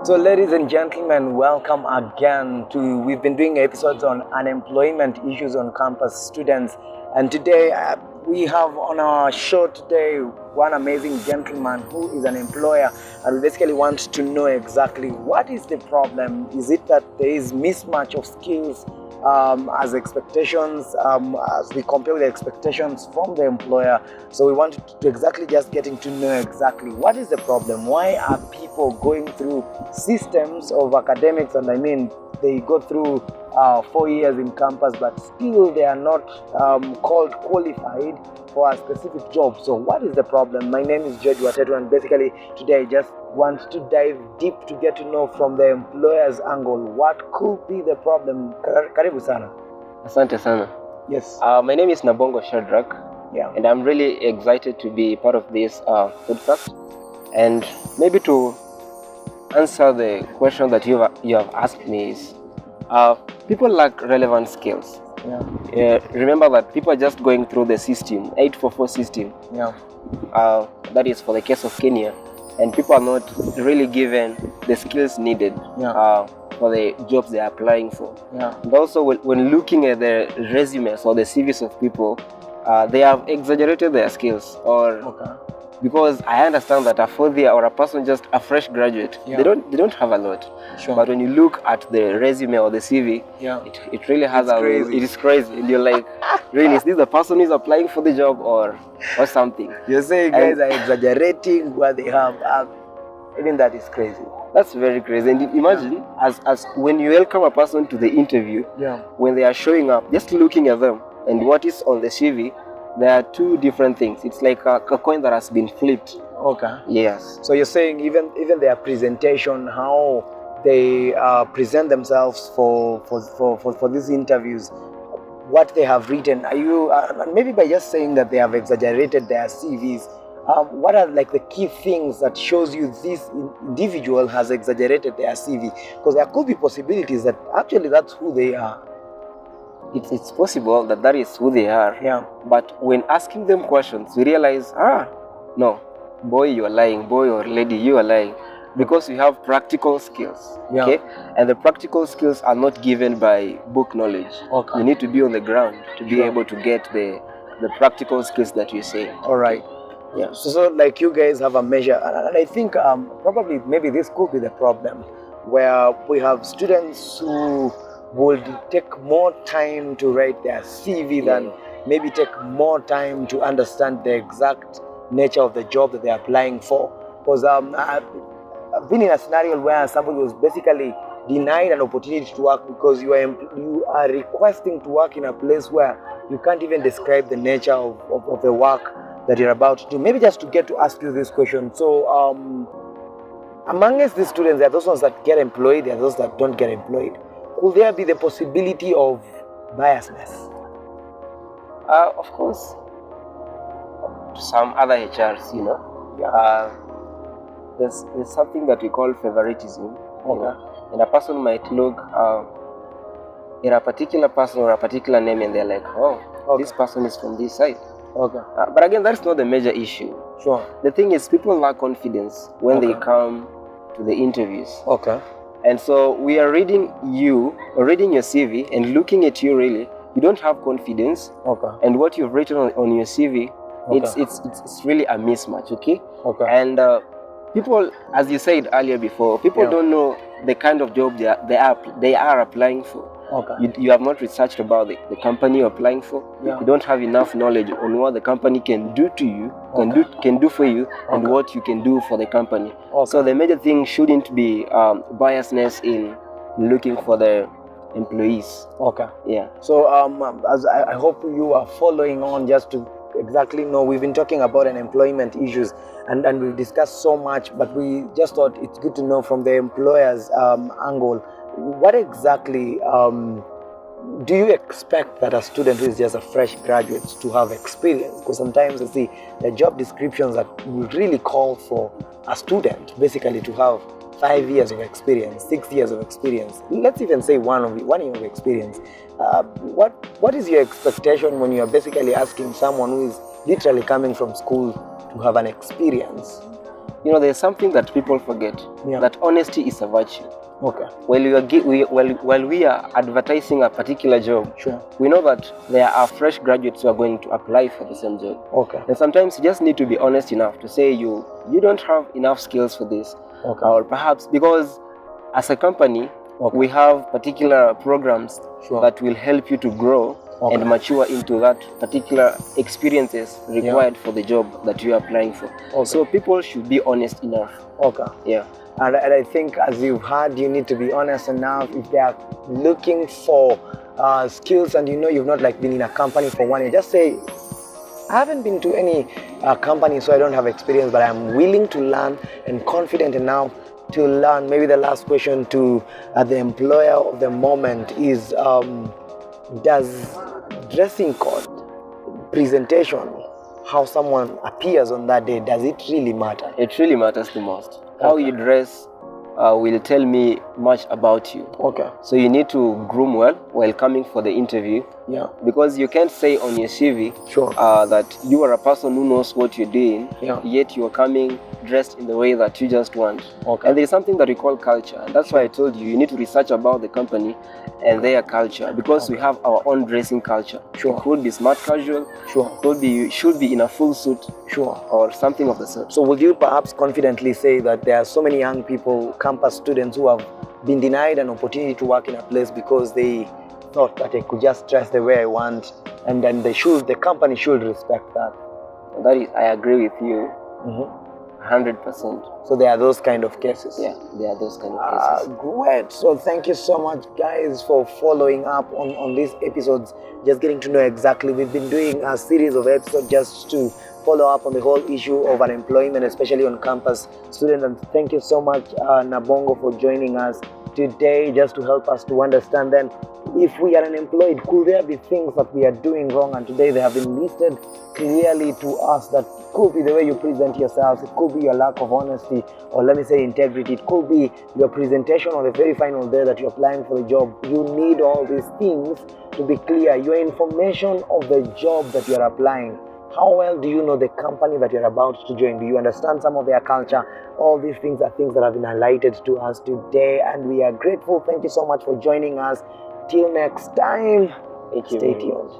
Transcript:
So, ladies and gentlemen, welcome again we've been doing episodes on unemployment issues on campus students. And today we have on our show today one amazing gentleman who is an employer, and we basically want to know exactly what is the problem. Is it that there is mismatch of skills as expectations, as we compare with the expectations from the employer? So we want to exactly just getting to know exactly what is the problem. Why are people going through systems of academics, and I mean they go through 4 years in campus, but still they are not called qualified for a specific job. So what is the problem? My name is George Watetu, and basically today I just want to dive deep to get to know from the employer's angle what could be the problem. Karibu sana. Asante sana. Yes. My name is Nabongo Shadrack. Yeah. And I'm really excited to be part of this podcast, and maybe to answer the question that you have asked me is people lack relevant skills. Yeah. Remember that people are just going through the system, 844 system. Yeah. That is for the case of Kenya, and people are not really given the skills needed for the jobs they are applying for. Yeah. And also when looking at the resumes or the CVs of people, they have exaggerated their skills, because I understand that a fourth year or a person just a fresh graduate, they don't have a lot. Sure. But when you look at the resume or the CV, it really has it is crazy. And you're like, really, is this the person who's applying for the job or something? You're saying guys are exaggerating what they have. Even that is crazy. That's very crazy. And imagine as when you welcome a person to the interview, when they are showing up, just looking at them and what is on the CV, there are two different things. It's like a coin that has been flipped. Okay. Yes. So you're saying even their presentation, how they present themselves for these interviews, what they have written. Are you maybe by just saying that they have exaggerated their CVs? What are like the key things that shows you this individual has exaggerated their CV? Because there could be possibilities that actually that's who they are. It's possible that is who they are. Yeah. But when asking them questions, we realize, no, boy, you are lying. Boy or lady, you are lying. Because you have practical skills. Yeah. Okay? And the practical skills are not given by book knowledge. Okay. You need to be on the ground to be able to get the practical skills that you're saying. All right. Yeah. So like you guys have a measure, and I think probably maybe this could be the problem, where we have students who would take more time to write their CV than maybe take more time to understand the exact nature of the job that they're applying for. Because I've been in a scenario where somebody was basically denied an opportunity to work because you are requesting to work in a place where you can't even describe the nature of the work that you're about to do. Maybe just to get to ask you this question. So amongst these students, there are those ones that get employed, there are those that don't get employed. Could there be the possibility of biasness? Of course. Some other HRs, there's something that we call favoritism. And a person might look at a particular person or a particular name, and they're like, this person is from this side. But again, that's not the major issue. Sure. The thing is, people lack confidence when they come to the interviews. And so we are reading your CV and looking at you. Really, you don't have confidence. And what you've written on your CV, it's really a mismatch. And people, as you said earlier before, people don't know the kind of job they are applying for. You have not researched about the company you're applying for. You don't have enough knowledge on what the company can do to you, can do for you, and what you can do for the company. So the major thing shouldn't be biasness in looking for the employees. Yeah. So as I hope you are following on just to exactly know, we've been talking about unemployment issues and we've discussed so much, but we just thought it's good to know from the employer's angle, what exactly do you expect that a student who is just a fresh graduate to have experience? Because sometimes you see the job descriptions that would really call for a student basically to have 5 years of experience, 6 years of experience. Let's even say 1 year of experience. What is your expectation when you are basically asking someone who is literally coming from school to have an experience? You know, there's something that people forget, that honesty is a virtue. Okay. While we are advertising a particular job, we know that there are fresh graduates who are going to apply for the same job. Okay. And sometimes you just need to be honest enough to say you don't have enough skills for this. Okay. Or perhaps because as a company, we have particular programs that will help you to grow and mature into that particular experiences required for the job that you are applying for. So people should be honest enough. Okay. Yeah. And I think, as you've heard, you need to be honest enough. If they are looking for skills and you know you've not like been in a company for 1 year, just say, I haven't been to any company, so I don't have experience, but I'm willing to learn and confident enough to learn. Maybe the last question to the employer of the moment is, does dressing code, presentation, how someone appears on that day, does it really matter? It really matters the most. How you dress will tell me much about you. Okay. So you need to groom well while coming for the interview. Yeah. Because you can't say on your CV that you are a person who knows what you're doing, yet you are coming dressed in the way that you just want. Okay. And there's something that we call culture. And that's why I told you, you need to research about the company and their culture, because we have our own dressing culture. It could be smart casual, should be in a full suit, or something of the sort. So would you perhaps confidently say that there are so many young people, campus students, who have been denied an opportunity to work in a place because they thought that they could just dress the way I want, and then the company should respect that? That is, I agree with you. 100%. So there are those kind of cases. Yeah, there are those kind of cases. Great. So thank you so much, guys, for following up on these episodes, just getting to know exactly. We've been doing a series of episodes just to follow up on the whole issue of unemployment, especially on campus students. And thank you so much, Nabongo, for joining us today, just to help us to understand then, if we are unemployed, could there be things that we are doing wrong? And today they have been listed clearly to us. That could be the way you present yourselves, it could be your lack of honesty, or let me say integrity, it could be your presentation on the very final day that you're applying for the job. You need all these things to be clear. Your information of the job that you're applying. How well do you know the company that you're about to join? Do you understand some of their culture? All these things are things that have been highlighted to us today, and we are grateful. Thank you so much for joining us. Till next time, stay tuned.